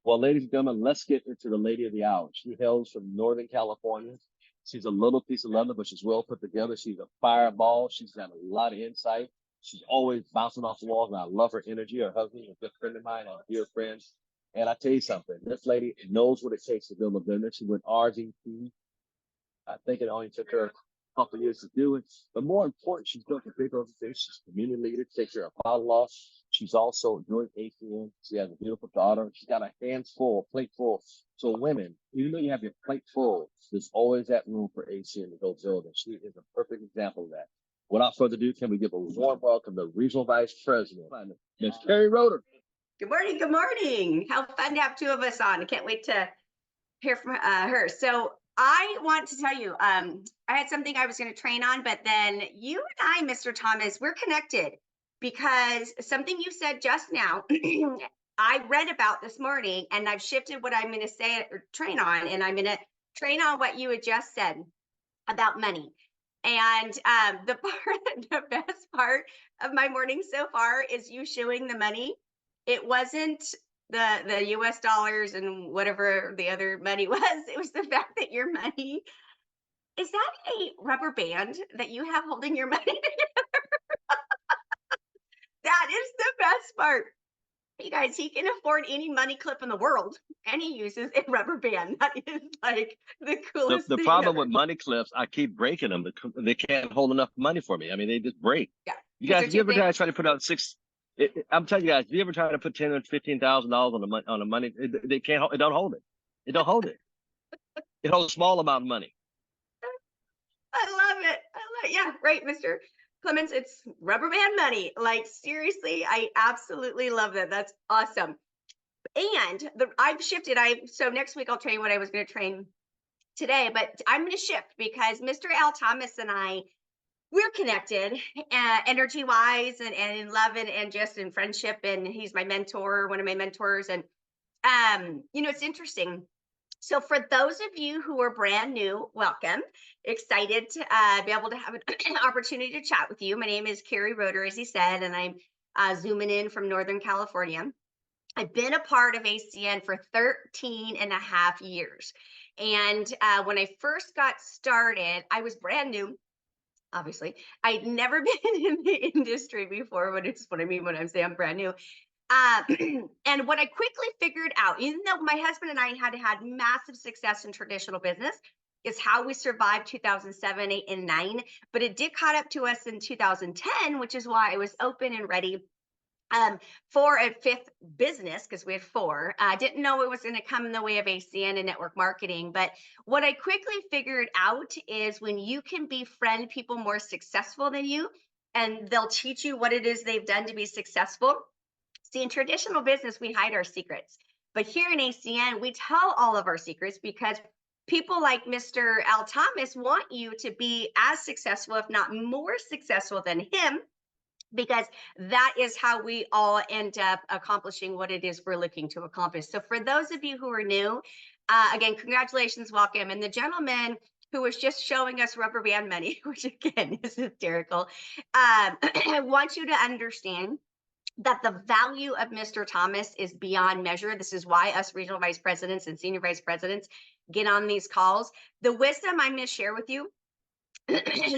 Well, ladies and gentlemen, let's get into the lady of the hour. She hails from Northern California. She's a little piece of leather, but she's well put together. She's a fireball. She's got a lot of insight. She's always bouncing off the walls, and I love her energy. Her husband is a good friend of mine, a dear friend. And I tell you something, this lady knows what it takes to build a business. She went RVP. I think it only took her a couple of years to do it. But more important, she's built a big organization. She's a community leader, takes care of father law. She's also doing ATM. She has a beautiful daughter. She's got a hands full, a plate full. So women, even though you have your plate full, there's always that room for ATM to go build. And she is a perfect example of that. Without further ado, can we give a warm welcome to Regional Vice President, Ms. Keri Roeder. Good morning. Good morning. How fun to have two of us on. I can't wait to hear from her. So I want to tell you, I had something I was going to train on, but then you and I, Mr. Thomas, we're connected because something you said just now, I read about this morning, and I've shifted what I'm going to say or train on, and I'm going to train on what you had just said about money. And the best part of my morning so far is you showing the money. It wasn't the US dollars and whatever the other money was. It was the fact that your money, is that a rubber band that you have holding your money together? That is the best part. You guys, he can afford any money clip in the world, and he uses a rubber band. That is like the coolest The thing problem ever. with money clips, I keep breaking them. They can't hold enough money for me. I mean, they just break. Yeah. You guys, They're if you too ever big. try to put out I'm telling you guys, if you ever try to put $10,000 or $15,000 on the money, they can't. It don't hold it. It don't hold it. It holds a small amount of money. I love it. Yeah, right, Mr. Clemens. It's rubber band money. Like, seriously, I absolutely love that. That's awesome. And I've shifted. So next week I'll train what I was going to train today, but I'm going to shift because Mr. Al Thomas and we're connected energy wise and in love and just in friendship. And he's my mentor, one of my mentors. And, it's interesting. So for those of you who are brand new, welcome. Excited to be able to have an opportunity to chat with you. My name is Keri Roeder, as he said, and I'm zooming in from Northern California. I've been a part of ACN for 13 and a half years. And when I first got started, I was brand new. Obviously, I'd never been in the industry before, but it's what I mean when I'm saying I'm brand new. And what I quickly figured out, even though my husband and I had massive success in traditional business, is how we survived 2007, 8, and 9. But it did caught up to us in 2010, which is why I was open and ready for a fifth business, because we had four. I didn't know it was going to come in the way of ACN and network marketing. But what I quickly figured out is when you can befriend people more successful than you, and they'll teach you what it is they've done to be successful. See, in traditional business, we hide our secrets. But here in ACN, we tell all of our secrets because people like Mr. Al Thomas want you to be as successful, if not more successful than him, because that is how we all end up accomplishing what it is we're looking to accomplish. So for those of you who are new, again, congratulations, welcome. And the gentleman who was just showing us rubber band money, which again is hysterical, I want you to understand that the value of Mr. Thomas is beyond measure. This is why us regional vice presidents and senior vice presidents get on these calls. The wisdom I'm going to share with you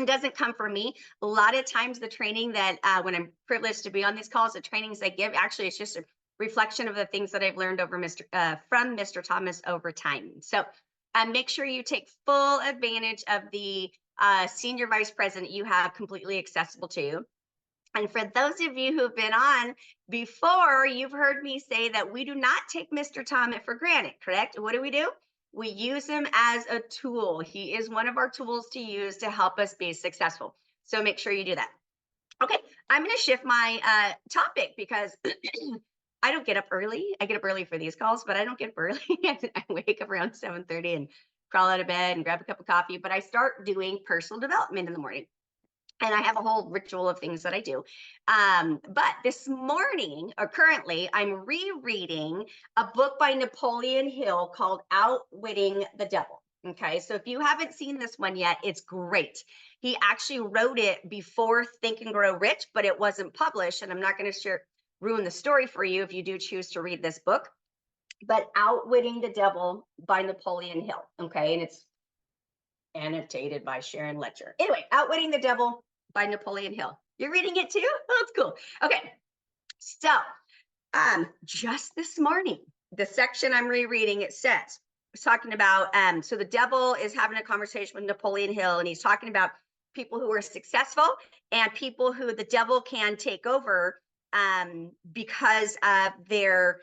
doesn't come from me. A lot of times the training that when I'm privileged to be on these calls, the trainings I give, actually it's just a reflection of the things that I've learned over from Mr. Thomas over time. So make sure you take full advantage of the senior vice president you have completely accessible to you. And for those of you who've been on before, you've heard me say that we do not take Mr. Thomas for granted, correct? What do? We use him as a tool. He is one of our tools to use to help us be successful. So make sure you do that. Okay, I'm going to shift my topic because I don't get up early. I get up early for these calls, but I don't get up early. I wake up around 7:30 and crawl out of bed and grab a cup of coffee. But I start doing personal development in the morning. And I have a whole ritual of things that I do. But this morning, or currently, I'm rereading a book by Napoleon Hill called Outwitting the Devil. Okay, so if you haven't seen this one yet, it's great. He actually wrote it before Think and Grow Rich, but it wasn't published. And I'm not going to ruin the story for you if you do choose to read this book. but Outwitting the Devil by Napoleon Hill. Okay. And it's annotated by Sharon Letcher. Anyway, Outwitting the Devil by Napoleon Hill. You're reading it too? Oh, that's cool. Okay. So just this morning, the section I'm rereading, it says, it's talking about, so the devil is having a conversation with Napoleon Hill, and he's talking about people who are successful and people who the devil can take over because of their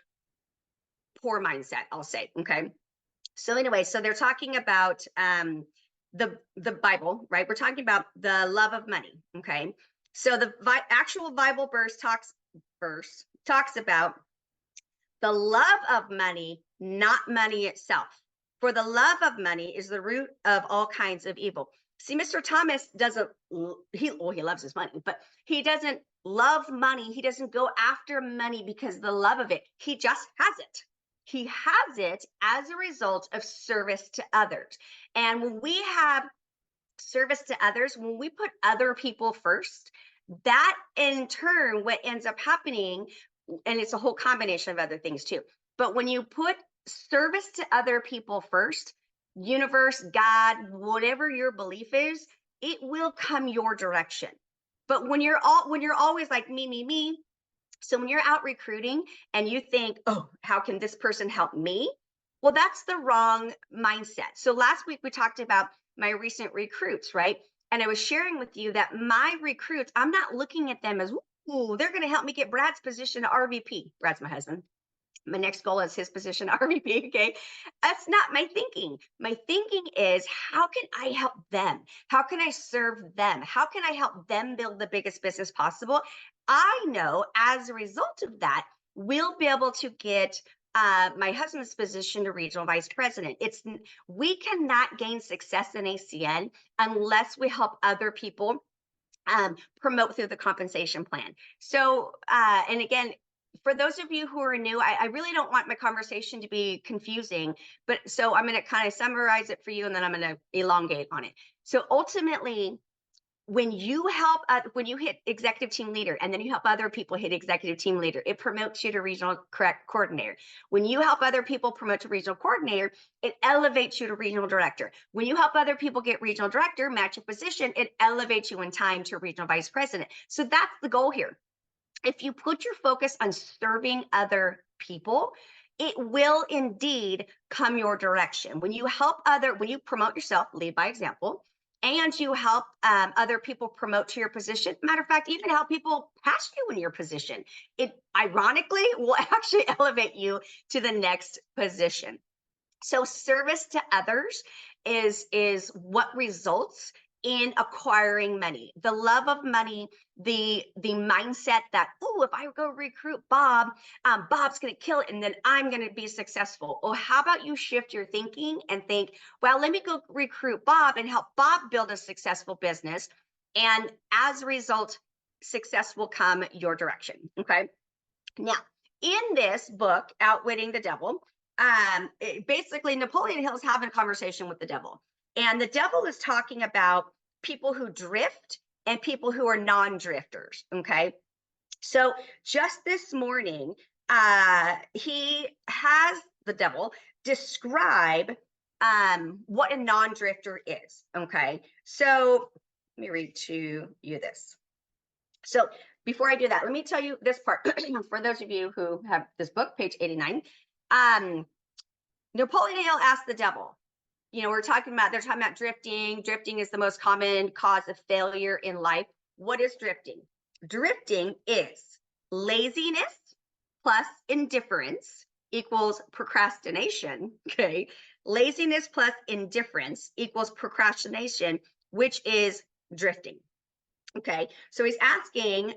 poor mindset, I'll say. Okay. So anyway, so they're talking about the Bible, right? We're talking about the love of money. Okay. So the actual Bible verse talks about the love of money, not money itself. For the love of money is the root of all kinds of evil. See, Mr. Thomas doesn't, he loves his money, but he doesn't love money. He doesn't go after money because of the love of it. He just has it. He has it as a result of service to others. And when we have service to others, when we put other people first, that in turn, what ends up happening, and it's a whole combination of other things too, but when you put service to other people first, universe, God, whatever your belief is, it will come your direction. But when you're always like me, so when you're out recruiting and you think, oh, how can this person help me? Well, that's the wrong mindset. So last week we talked about my recent recruits, right? And I was sharing with you that my recruits, I'm not looking at them as, ooh, they're going to help me get Brad's position at RVP. Brad's my husband. My next goal is his position at RVP. Okay. That's not my thinking. My thinking is, how can I help them? How can I serve them? How can I help them build the biggest business possible? I know as a result of that, we'll be able to get my husband's position to regional vice president. We cannot gain success in ACN unless we help other people promote through the compensation plan. So, and again, for those of you who are new, I really don't want my conversation to be confusing, but so I'm going to kind of summarize it for you, and then I'm going to elongate on it. So ultimately, when you hit executive team leader, and then you help other people hit executive team leader, it promotes you to regional coordinator. When you help other people promote to regional coordinator, it elevates you to regional director. When you help other people get regional director, match a position, it elevates you in time to regional vice president. So that's the goal here. If you put your focus on serving other people, it will indeed come your direction. When you promote yourself, lead by example, and you help other people promote to your position. Matter of fact, even help people pass you in your position. It ironically will actually elevate you to the next position. So service to others is what results in acquiring money. The love of money, the mindset that, oh, if I go recruit Bob, Bob's going to kill it, and then I'm going to be successful. Well, how about you shift your thinking and think, well, let me go recruit Bob and help Bob build a successful business. And as a result, success will come your direction. Okay. Now, in this book, Outwitting the Devil, basically Napoleon Hill's having a conversation with the devil, and the devil is talking about people who drift and people who are non-drifters. Okay, so just this morning, he has the devil describe what a non-drifter is. Okay, so let me read to you this. So before I do that, let me tell you this part for those of you who have this book, page 89. Napoleon Hill asked the devil, they're talking about drifting. Drifting is the most common cause of failure in life. What is drifting? Drifting is laziness plus indifference equals procrastination. Okay. Laziness plus indifference equals procrastination, which is drifting. Okay. So he's asking,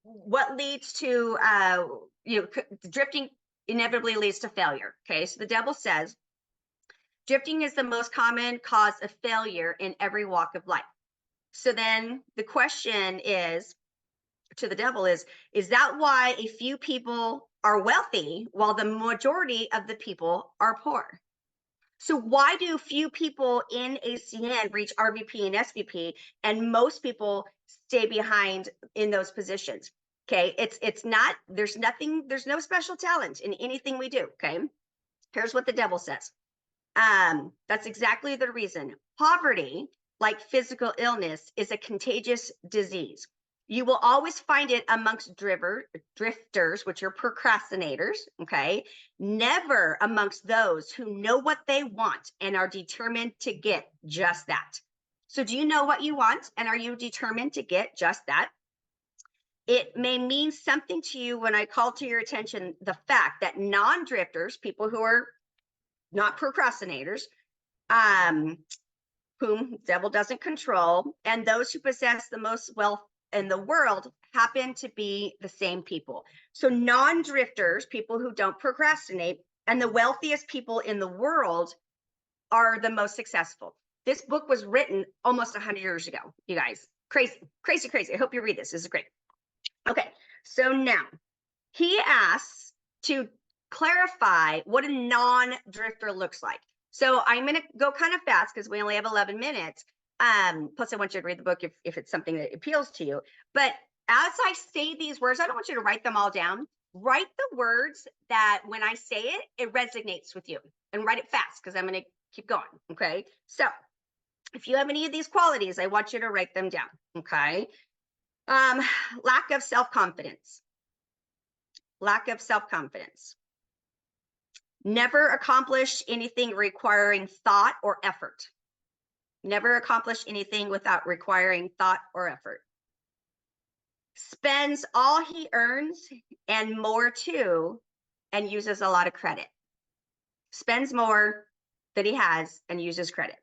what leads to, drifting inevitably leads to failure. Okay. So the devil says, drifting is the most common cause of failure in every walk of life. So then the question is to the devil is that why a few people are wealthy while the majority of the people are poor? So why do few people in ACN reach RVP and SVP and most people stay behind in those positions? Okay. It's not, there's no special talent in anything we do. Okay. Here's what the devil says. That's exactly the reason. Poverty, like physical illness, is a contagious disease. You will always find it amongst drifters, which are procrastinators, okay? Never amongst those who know what they want and are determined to get just that. So do you know what you want, and are you determined to get just that? It may mean something to you when I call to your attention the fact that non-drifters, people who are not procrastinators, whom devil doesn't control, and those who possess the most wealth in the world happen to be the same people. So non-drifters, people who don't procrastinate, and the wealthiest people in the world are the most successful. This book was written almost 100 years ago, you guys. Crazy, crazy, crazy. I hope you read this. This is great. Okay, so now he asks to clarify what a non-drifter looks like. So I'm going to go kind of fast because we only have 11 minutes. Plus, I want you to read the book if it's something that appeals to you. But as I say these words, I don't want you to write them all down. Write the words that when I say it, it resonates with you, and write it fast because I'm going to keep going. Okay. So if you have any of these qualities, I want you to write them down. Okay. Lack of self-confidence. Lack of self-confidence. Never accomplish anything requiring thought or effort. Never accomplish anything without requiring thought or effort. Spends all he earns and more too, and uses a lot of credit. Spends more than he has and uses credit.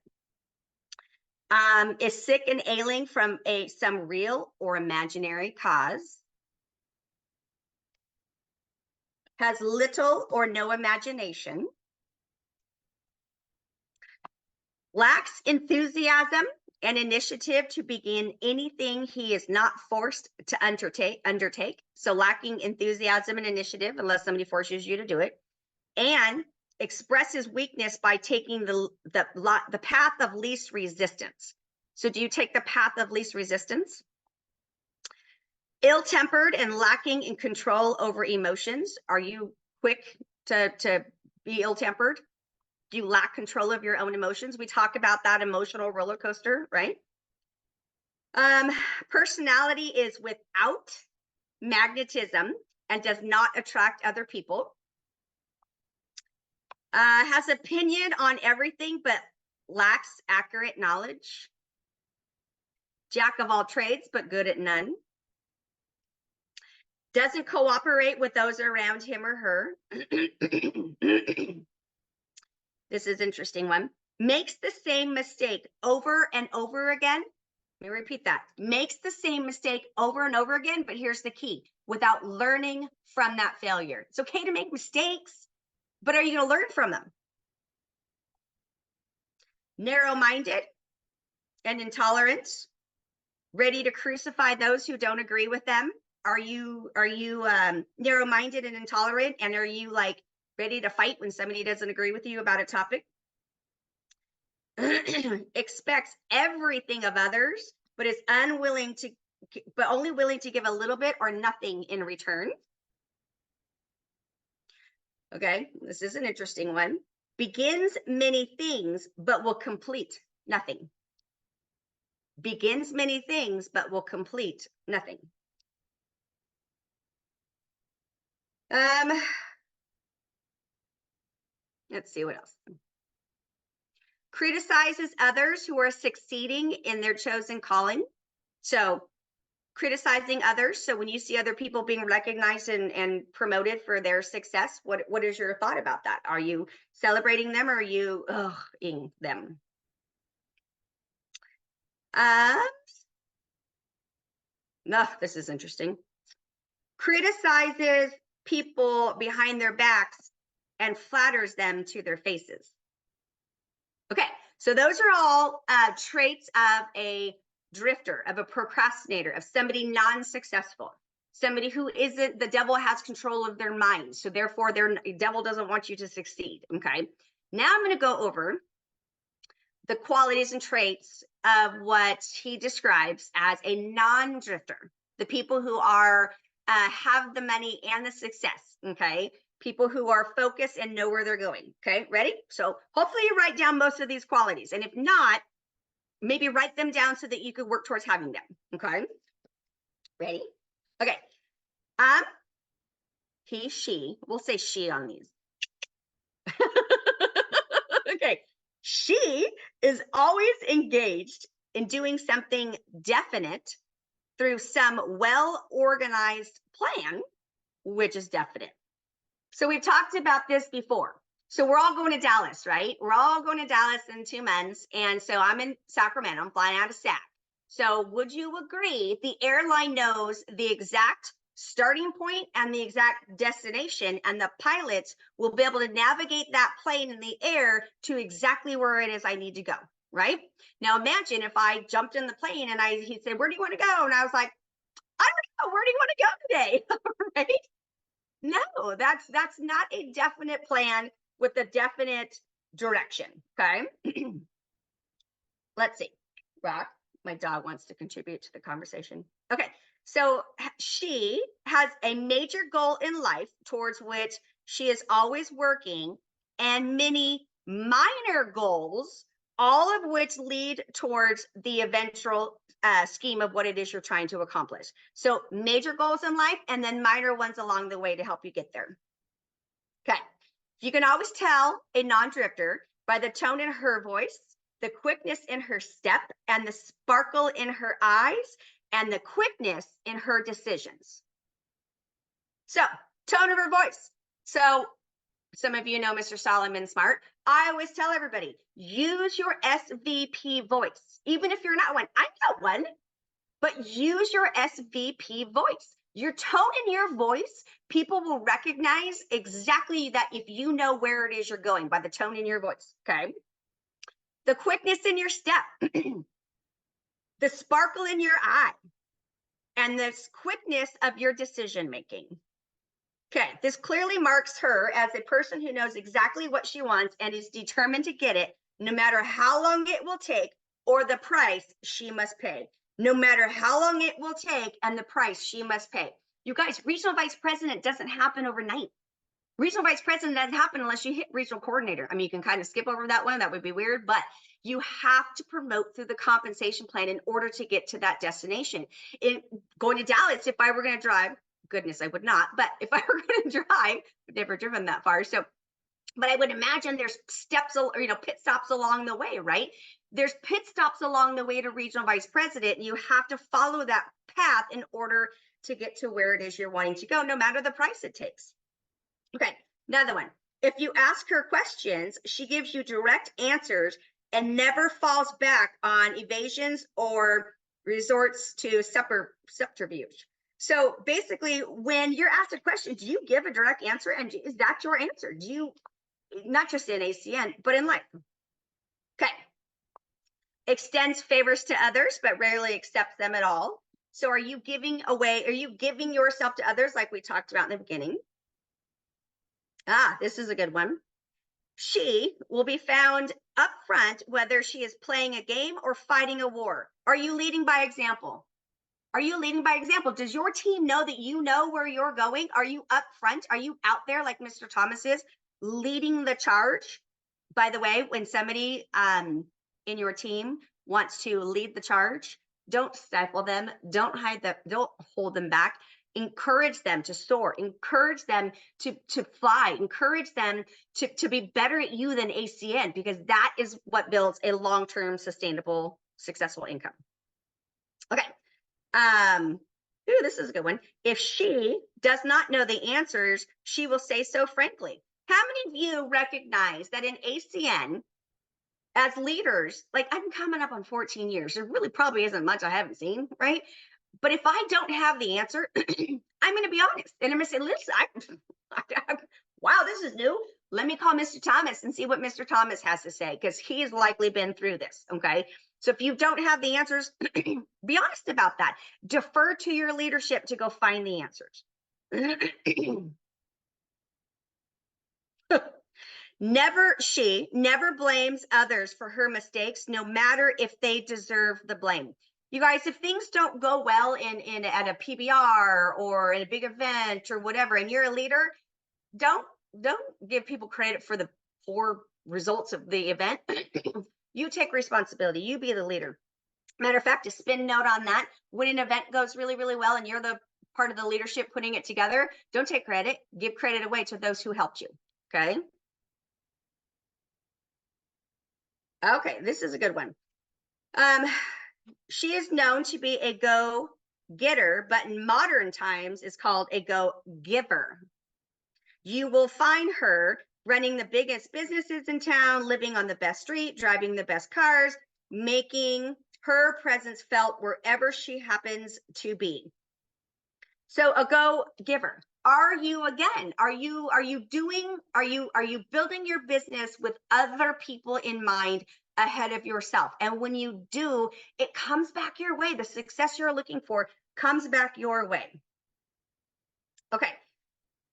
Is sick and ailing from some real or imaginary cause. Has little or no imagination. Lacks enthusiasm and initiative to begin anything he is not forced to undertake. So lacking enthusiasm and initiative unless somebody forces you to do it. And expresses weakness by taking the path of least resistance. So do you take the path of least resistance? Ill-tempered and lacking in control over emotions. Are you quick to be ill-tempered? Do you lack control of your own emotions? We talk about that emotional roller coaster, right? Personality is without magnetism and does not attract other people. Has opinion on everything but lacks accurate knowledge. Jack of all trades but good at none. Doesn't cooperate with those around him or her. This is an interesting one. Makes the same mistake over and over again. Let me repeat that. Makes the same mistake over and over again, but here's the key. Without learning from that failure. It's okay to make mistakes, but are you going to learn from them? Narrow-minded and intolerant. Ready to crucify those who don't agree with them. Are you narrow-minded and intolerant? And are you like ready to fight when somebody doesn't agree with you about a topic? Expects everything of others, but is only willing to give a little bit or nothing in return. Okay, this is an interesting one. Begins many things, but will complete nothing. Begins many things, but will complete nothing. Let's see what else. Criticizes others who are succeeding in their chosen calling. So criticizing others. So when you see other people being recognized and promoted for their success, what is your thought about that? Are you celebrating them or are you ing them? No, this is interesting. Criticizes people behind their backs and flatters them to their faces. Okay, so those are all traits of a drifter, of a procrastinator, of somebody non-successful, somebody who isn't, the devil has control of their mind. So therefore, the devil doesn't want you to succeed. Okay, now I'm going to go over the qualities and traits of what he describes as a non-drifter, the people who are have the money and the success. Okay. People who are focused and know where they're going. Okay. Ready? So hopefully you write down most of these qualities. And if not, maybe write them down so that you could work towards having them. Okay. Ready? Okay. He, she, we'll say she on these. Okay. She is always engaged in doing something definite through some well-organized plan, which is definite. So we've talked about this before. So we're all going to Dallas, right? We're all going to Dallas in 2 months. And so I'm in Sacramento. I'm flying out of SAC. So would you agree the airline knows the exact starting point and the exact destination, and the pilots will be able to navigate that plane in the air to exactly where it is I need to go, right? Now imagine if I jumped in the plane and he said, where do you want to go? And I was like, I don't know, where do you want to go today? Right? No, that's not a definite plan with a definite direction. Okay. Let's see. Rock, my dog wants to contribute to the conversation. Okay. So she has a major goal in life towards which she is always working, and many minor goals, all of which lead towards the eventual scheme of what it is you're trying to accomplish. So major goals in life and then minor ones along the way to help you get there. Okay. You can always tell a non-drifter by the tone in her voice, the quickness in her step, and the sparkle in her eyes, and the quickness in her decisions. So tone of her voice. So some of you know Mr. Solomon Smart. I always tell everybody, use your SVP voice. Even if you're not one, I'm not one, but use your SVP voice. Your tone in your voice, people will recognize exactly that if you know where it is you're going by the tone in your voice, okay? The quickness in your step, the sparkle in your eye, and the quickness of your decision making. Okay, this clearly marks her as a person who knows exactly what she wants and is determined to get it, no matter how long it will take or the price she must pay. No matter how long it will take and the price she must pay. You guys, regional vice president doesn't happen overnight. Regional vice president doesn't happen unless you hit regional coordinator. I mean, you can kind of skip over that one. That would be weird, but you have to promote through the compensation plan in order to get to that destination. Going to Dallas, if I were going to drive, goodness, I would not, but if I were going to drive, I've never driven that far. So, but I would imagine there's steps, pit stops along the way, right? There's pit stops along the way to regional vice president, and you have to follow that path in order to get to where it is you're wanting to go, no matter the price it takes. Okay, another one. If you ask her questions, she gives you direct answers and never falls back on evasions or resorts to subterfuge. So basically, when you're asked a question, do you give a direct answer? And is that your answer? Do you, not just in ACN, but in life? Okay. Extends favors to others, but rarely accepts them at all. So are you giving yourself to others like we talked about in the beginning? This is a good one. She will be found up front, whether she is playing a game or fighting a war. Are you leading by example? Are you leading by example? Does your team know that you know where you're going? Are you up front? Are you out there like Mr. Thomas is, leading the charge? By the way, when somebody in your team wants to lead the charge, don't stifle them. Don't hide them. Don't hold them back. Encourage them to soar. Encourage them to fly. Encourage them to be better at you than ACN, because that is what builds a long-term, sustainable, successful income. Okay. This is a good one. If she does not know the answers, she will say so frankly. How many of you recognize that in ACN, as leaders, like I'm coming up on 14 years, there really probably isn't much I haven't seen, right? But if I don't have the answer, I'm going to be honest. And I'm going to say, listen, wow, this is new. Let me call Mr. Thomas and see what Mr. Thomas has to say, because he's likely been through this, okay? So if you don't have the answers, be honest about that. Defer to your leadership to go find the answers. She never blames others for her mistakes, no matter if they deserve the blame. You guys, if things don't go well in at a PBR or in a big event or whatever, and you're a leader, don't don't give people credit for the poor results of the event. You take responsibility. You be the leader. Matter of fact, a spin note on that: when an event goes really, really well and you're the part of the leadership putting it together, don't take credit. Give credit away to those who helped you. Okay. Okay, this is a good one. Um, she is known to be a go getter, but in modern times is called a go giver. You will find her running the biggest businesses in town, living on the best street, driving the best cars, making her presence felt wherever she happens to be. So a go giver. Are you building your business with other people in mind ahead of yourself? And when you do, it comes back your way. The success you're looking for comes back your way. Okay,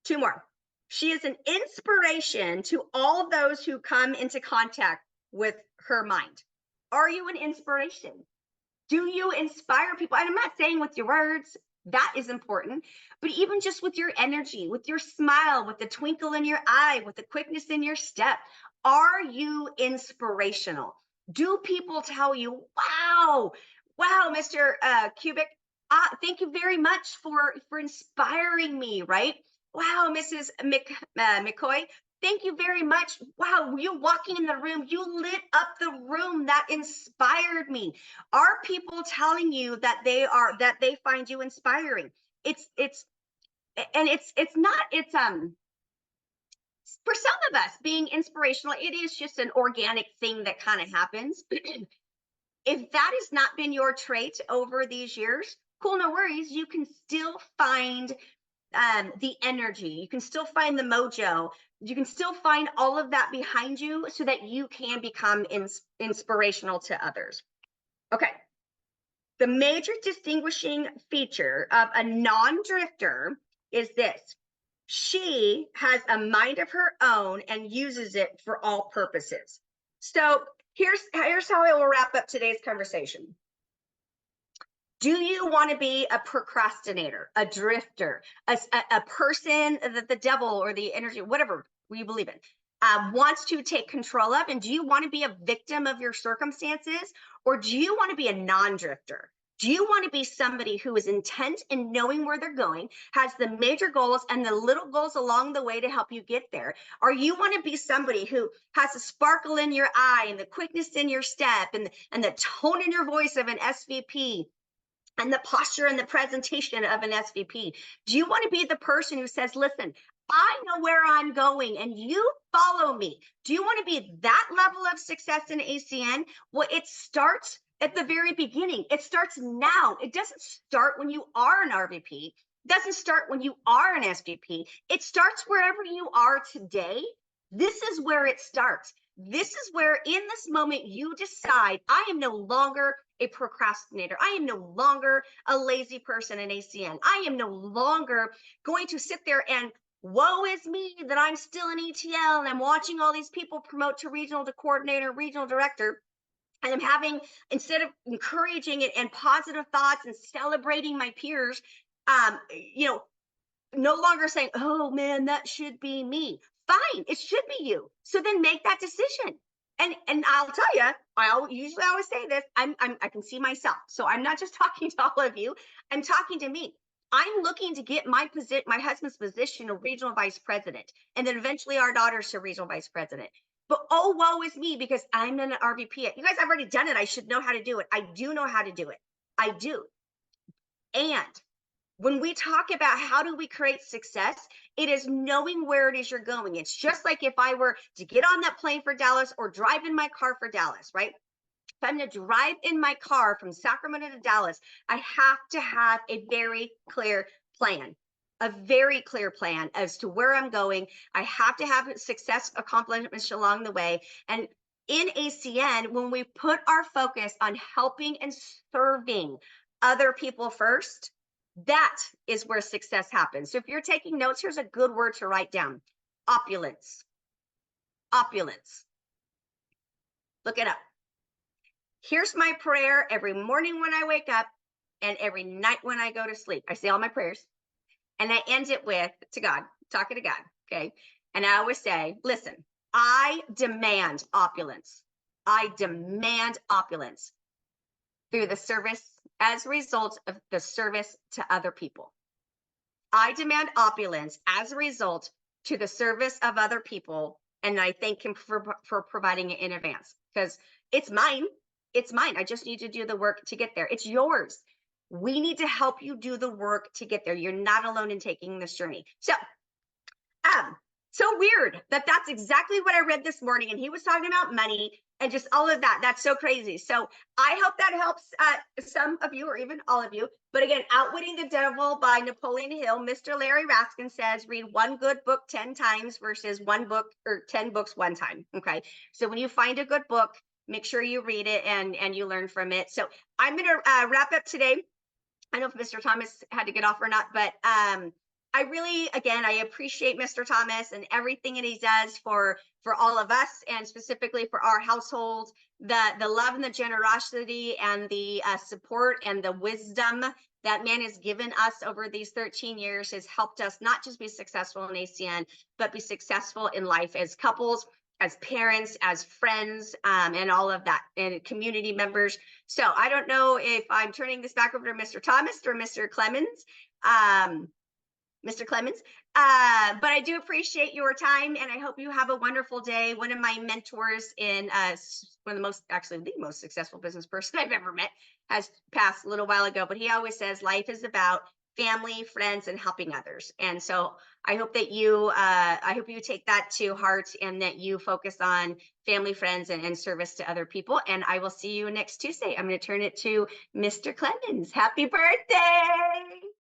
2 more. She is an inspiration to all those who come into contact with her mind. Are you an inspiration? Do you inspire people? And I'm not saying with your words, that is important, but even just with your energy, with your smile, with the twinkle in your eye, with the quickness in your step, are you inspirational? Do people tell you, wow, Mr. Cubic, thank you very much for inspiring me, right? Wow, Mrs. McCoy, thank you very much. Wow, you walking in the room, you lit up the room. That inspired me. Are people telling you that they find you inspiring? It's not for some of us, being inspirational, it is just an organic thing that kind of happens. If that has not been your trait over these years, cool, no worries. You can still find the energy. You can still find the mojo. You can still find all of that behind you so that you can become inspirational to others. Okay. The major distinguishing feature of a non-drifter is this: she has a mind of her own and uses it for all purposes. So here's how I will wrap up today's conversation. Do you want to be a procrastinator, a drifter, a person that the devil or the energy, whatever we believe in, wants to take control of? And do you want to be a victim of your circumstances, or do you want to be a non-drifter? Do you want to be somebody who is intent in knowing where they're going, has the major goals and the little goals along the way to help you get there? Or you want to be somebody who has a sparkle in your eye and the quickness in your step and the tone in your voice of an SVP and the posture and the presentation of an SVP? Do you want to be the person who says, listen, I know where I'm going and you follow me? Do you want to be that level of success in ACN? Well, it starts at the very beginning. It starts now. It doesn't start when you are an RVP. It doesn't start when you are an SVP. It starts wherever you are today. This is where it starts. This is where in this moment you decide, I am no longer a procrastinator. I am no longer a lazy person in ACN. I am no longer going to sit there and woe is me that I'm still in ETL and I'm watching all these people promote to regional, to coordinator, regional director. And I'm having, instead of encouraging it and positive thoughts and celebrating my peers, no longer saying, oh man, that should be me. Fine, it should be you. So then make that decision. And I'll tell you, I usually always say this, I can see myself. So I'm not just talking to all of you, I'm talking to me. I'm looking to get my husband's position of regional vice president, and then eventually our daughters to regional vice president. But oh, woe is me, because I'm in an RVP. You guys, I've already done it. I should know how to do it. I do know how to do it. I do. And when we talk about how do we create success, it is knowing where it is you're going. It's just like if I were to get on that plane for Dallas or drive in my car for Dallas, right? If I'm going to drive in my car from Sacramento to Dallas, I have to have a very clear plan. A very clear plan as to where I'm going. I have to have success accomplishments along the way. And in ACN, when we put our focus on helping and serving other people first, that is where success happens. So if you're taking notes, here's a good word to write down: opulence. Opulence. Look it up. Here's my prayer every morning when I wake up and every night when I go to sleep. I say all my prayers and I end it with to God, talking to God. Okay. And I always say, listen, I demand opulence. I demand opulence through the service as a result of the service to other people. I demand opulence as a result to the service of other people. And I thank him for providing it in advance because it's mine. It's mine. I just need to do the work to get there. It's yours. We need to help you do the work to get there. You're not alone in taking this journey. So weird that that's exactly what I read this morning. And he was talking about money and just all of that. That's so crazy. So I hope that helps some of you or even all of you. But again, Outwitting the Devil by Napoleon Hill. Mr. Larry Raskin says, read one good book 10 times versus one book or 10 books one time. Okay. So when you find a good book, make sure you read it and you learn from it. So I'm going to wrap up today. I don't know if Mr. Thomas had to get off or not, but I really, again, I appreciate Mr. Thomas and everything that he does for all of us and specifically for our household, the love and the generosity and the support and the wisdom that man has given us over these 13 years has helped us not just be successful in ACN, but be successful in life as couples, as parents, as friends, and all of that, and community members. So I don't know if I'm turning this back over to Mr. Thomas or Mr. Clemens. Mr. Clemens. But I do appreciate your time and I hope you have a wonderful day. One of my mentors in one of the most successful business person I've ever met has passed a little while ago, but he always says life is about family, friends, and helping others. And so I hope that you take that to heart and that you focus on family, friends, and service to other people. And I will see you next Tuesday. I'm going to turn it to Mr. Clemens. Happy birthday.